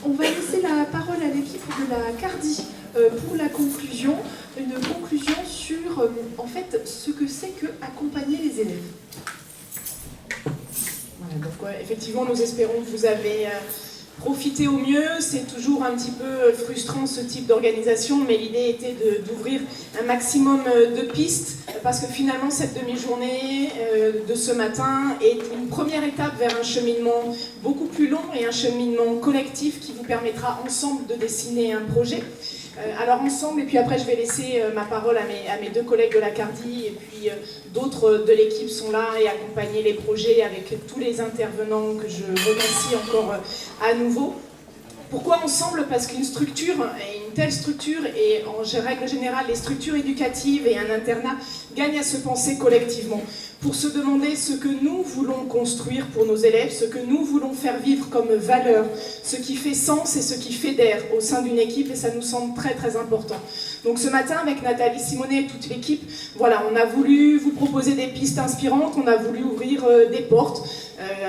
on va laisser la parole à l'équipe de la CARDI pour la conclusion, une conclusion sur en fait ce que c'est que accompagner les élèves. Voilà, donc effectivement nous espérons que vous avez profité au mieux. C'est toujours un petit peu frustrant ce type d'organisation, mais l'idée était d'ouvrir un maximum de pistes parce que finalement cette demi-journée de ce matin est une première étape vers un cheminement beaucoup plus long et un cheminement collectif qui vous permettra ensemble de dessiner un projet. Alors ensemble, et puis après je vais laisser ma parole à mes deux collègues de la CARDI, et puis d'autres de l'équipe sont là et accompagner les projets avec tous les intervenants que je remercie encore à nouveau. Pourquoi ensemble? Parce qu'une structure, et une telle structure, et en règle générale les structures éducatives et un internat gagnent à se penser collectivement, pour se demander ce que nous voulons construire pour nos élèves, ce que nous voulons faire vivre comme valeur, ce qui fait sens et ce qui fédère au sein d'une équipe, et ça nous semble très très important. Donc ce matin, avec Nathalie Simonet et toute l'équipe, voilà, on a voulu vous proposer des pistes inspirantes, on a voulu ouvrir des portes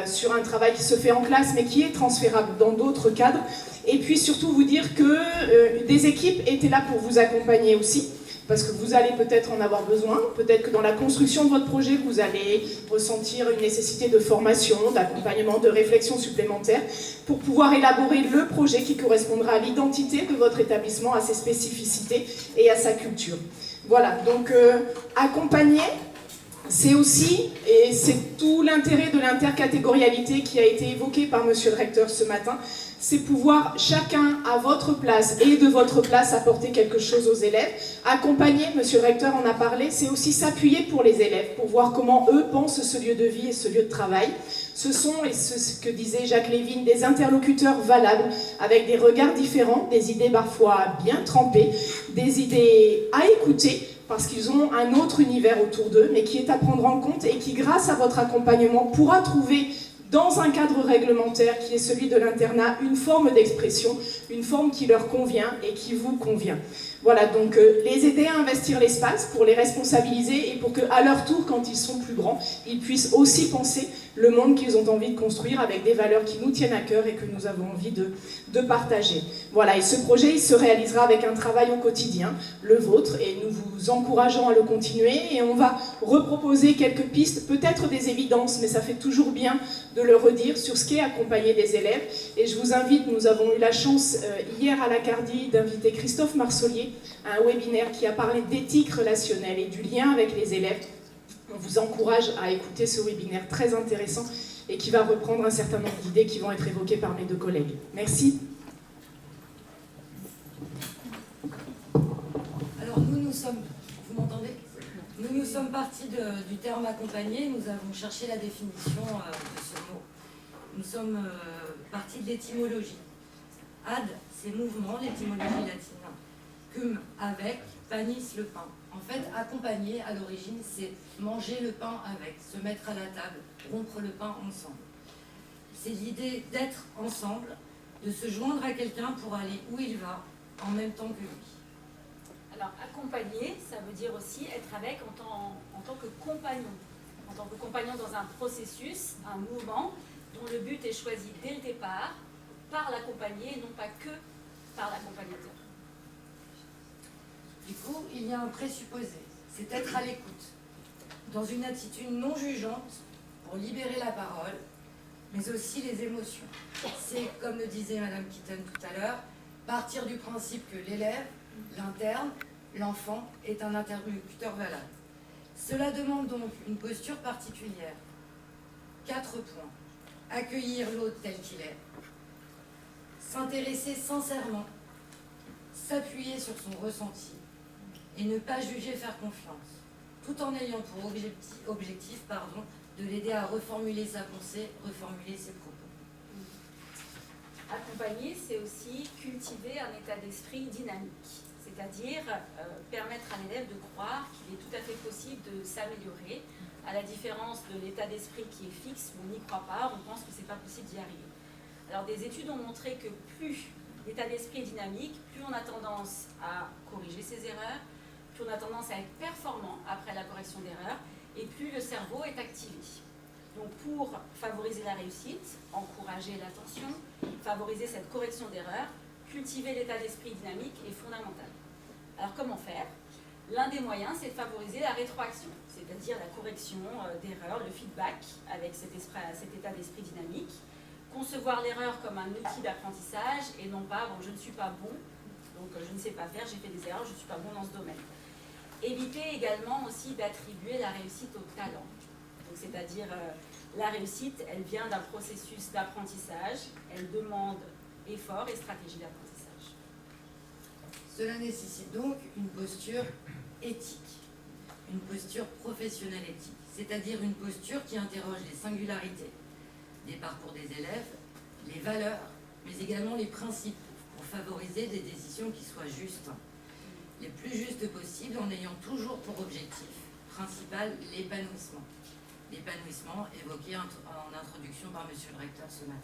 sur un travail qui se fait en classe, mais qui est transférable dans d'autres cadres, et puis surtout vous dire que des équipes étaient là pour vous accompagner aussi, parce que vous allez peut-être en avoir besoin, peut-être que dans la construction de votre projet, vous allez ressentir une nécessité de formation, d'accompagnement, de réflexion supplémentaire, pour pouvoir élaborer le projet qui correspondra à l'identité de votre établissement, à ses spécificités et à sa culture. Voilà, donc accompagner, c'est aussi, et c'est tout l'intérêt de l'intercatégorialité qui a été évoqué par monsieur le recteur ce matin, c'est pouvoir chacun à votre place et de votre place apporter quelque chose aux élèves. Accompagner, monsieur le recteur en a parlé, c'est aussi s'appuyer pour les élèves, pour voir comment eux pensent ce lieu de vie et ce lieu de travail. Ce sont, et ce que disait Jacques Lévin, des interlocuteurs valables, avec des regards différents, des idées parfois bien trempées, des idées à écouter, parce qu'ils ont un autre univers autour d'eux, mais qui est à prendre en compte et qui, grâce à votre accompagnement, pourra trouver dans un cadre réglementaire qui est celui de l'internat, une forme d'expression, une forme qui leur convient et qui vous convient. Voilà, donc les aider à investir l'espace pour les responsabiliser et pour qu'à leur tour, quand ils sont plus grands, ils puissent aussi penser le monde qu'ils ont envie de construire avec des valeurs qui nous tiennent à cœur et que nous avons envie de partager. Voilà, et ce projet, il se réalisera avec un travail au quotidien, le vôtre, et nous vous encourageons à le continuer, et on va reproposer quelques pistes, peut-être des évidences, mais ça fait toujours bien de le redire sur ce qu'est accompagner des élèves. Et je vous invite, nous avons eu la chance hier à la CARDI d'inviter Christophe Marsollier à un webinaire qui a parlé d'éthique relationnelle et du lien avec les élèves. On vous encourage à écouter ce webinaire très intéressant et qui va reprendre un certain nombre d'idées qui vont être évoquées par mes deux collègues. Merci. Alors nous sommes, vous m'entendez? Nous sommes partis du terme accompagner, nous avons cherché la définition de ce mot. Nous sommes partis de l'étymologie. Ad, c'est mouvement, l'étymologie latine. Cum, avec, panis, le pain. En fait, accompagner, à l'origine, c'est manger le pain avec, se mettre à la table, rompre le pain ensemble. C'est l'idée d'être ensemble, de se joindre à quelqu'un pour aller où il va, en même temps que lui. Alors, accompagner, ça veut dire aussi être avec en tant que compagnon. En tant que compagnon dans un processus, un mouvement, dont le but est choisi dès le départ, par l'accompagné, et non pas que par l'accompagnateur. Du coup, il y a un présupposé, c'est être à l'écoute, dans une attitude non jugeante pour libérer la parole, mais aussi les émotions. C'est, comme le disait Madame Kitten tout à l'heure, partir du principe que l'élève, l'interne, l'enfant est un interlocuteur valable. Cela demande donc une posture particulière. 4 points. Accueillir l'autre tel qu'il est, s'intéresser sincèrement, s'appuyer sur son ressenti, et ne pas juger, faire confiance, tout en ayant pour objectif de l'aider à reformuler sa pensée, reformuler ses propos. Accompagner, c'est aussi cultiver un état d'esprit dynamique, c'est-à-dire permettre à l'élève de croire qu'il est tout à fait possible de s'améliorer, à la différence de l'état d'esprit qui est fixe, où on n'y croit pas, on pense que ce n'est pas possible d'y arriver. Alors des études ont montré que plus l'état d'esprit est dynamique, plus on a tendance à corriger ses erreurs, plus on a tendance à être performant après la correction d'erreurs, et plus le cerveau est activé. Donc pour favoriser la réussite, encourager l'attention, favoriser cette correction d'erreurs, cultiver l'état d'esprit dynamique est fondamental. Alors comment faire? L'un des moyens, c'est de favoriser la rétroaction, c'est-à-dire la correction d'erreurs, le feedback avec cet état d'esprit dynamique. Concevoir l'erreur comme un outil d'apprentissage et non pas bon, je ne suis pas bon, donc je ne sais pas faire, j'ai fait des erreurs, je ne suis pas bon dans ce domaine. Éviter également aussi d'attribuer la réussite au talent. C'est-à-dire la réussite, elle vient d'un processus d'apprentissage, elle demande effort et stratégie d'apprentissage. Cela nécessite donc une posture éthique, une posture professionnelle éthique, c'est-à-dire une posture qui interroge les singularités des parcours des élèves, les valeurs, mais également les principes pour favoriser des décisions qui soient justes, les plus justes possibles en ayant toujours pour objectif principal l'épanouissement. L'épanouissement évoqué en introduction par Monsieur le Recteur ce matin.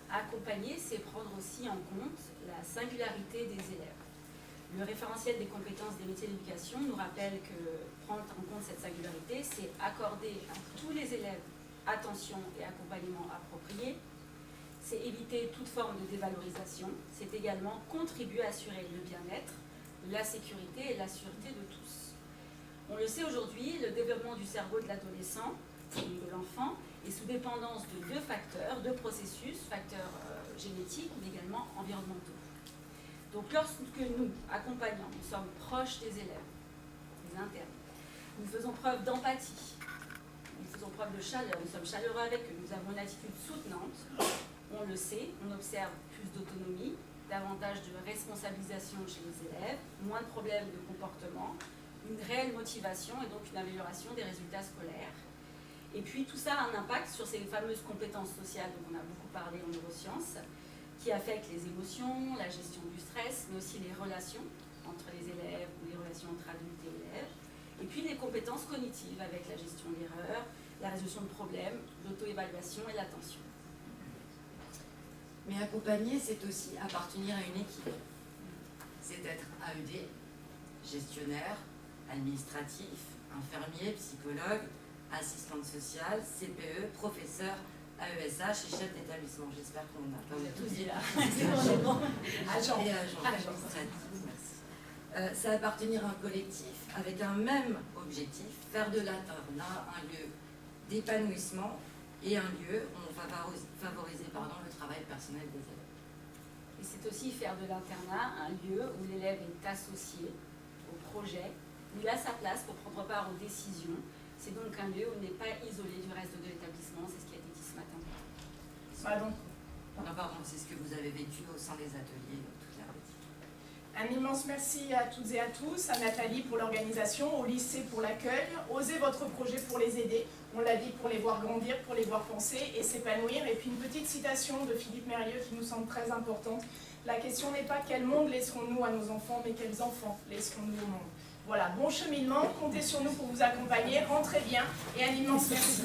Accompagner, c'est prendre aussi en compte la singularité des élèves. Le référentiel des compétences des métiers de l'éducation nous rappelle que prendre en compte cette singularité, c'est accorder à tous les élèves attention et accompagnement approprié, c'est éviter toute forme de dévalorisation, c'est également contribuer à assurer le bien-être, la sécurité et la sûreté de tous. On le sait aujourd'hui, le développement du cerveau de l'adolescent, de l'enfant, est sous dépendance de deux facteurs, deux processus, facteurs génétiques mais également environnementaux. Donc lorsque nous, accompagnants, nous sommes proches des élèves, des internes, nous faisons preuve d'empathie, nous faisons preuve de chaleur, nous sommes chaleureux avec eux, nous avons une attitude soutenante, on le sait, on observe plus d'autonomie, davantage de responsabilisation chez les élèves, moins de problèmes de comportement, une réelle motivation et donc une amélioration des résultats scolaires. Et puis tout ça a un impact sur ces fameuses compétences sociales dont on a beaucoup parlé en neurosciences, qui affectent les émotions, la gestion du stress, mais aussi les relations entre les élèves ou les relations entre adultes et élèves. Et puis les compétences cognitives avec la gestion de l'erreur, la résolution de problèmes, l'auto-évaluation et l'attention. Mais accompagner, c'est aussi appartenir à une équipe. C'est être AED, gestionnaire, administratif, infirmier, psychologue, assistante sociale, CPE, professeur, AESH et chef d'établissement. J'espère qu'on n'a pas tout dit là. C'est bon. Agent. Et agent. Merci. C'est appartenir à un collectif avec un même objectif, faire de l'internat un lieu d'épanouissement et un lieu où on va favoriser le travail personnel des élèves. Et c'est aussi faire de l'internat un lieu où l'élève est associé au projet, où il a sa place pour prendre part aux décisions. C'est donc un lieu où il n'est pas isolé du reste de l'établissement, c'est ce qui a été dit ce matin. Pardon. Non, pardon, c'est ce que vous avez vécu au sein des ateliers toute la nuit. Un immense merci à toutes et à tous, à Nathalie pour l'organisation, au lycée pour l'accueil. Osez votre projet pour les aider, on l'a dit, pour les voir grandir, pour les voir penser et s'épanouir. Et puis une petite citation de Philippe Mérieux qui nous semble très importante. La question n'est pas quel monde laisserons-nous à nos enfants, mais quels enfants laisserons-nous au monde. Voilà, bon cheminement, comptez sur nous pour vous accompagner, rentrez bien et un immense merci.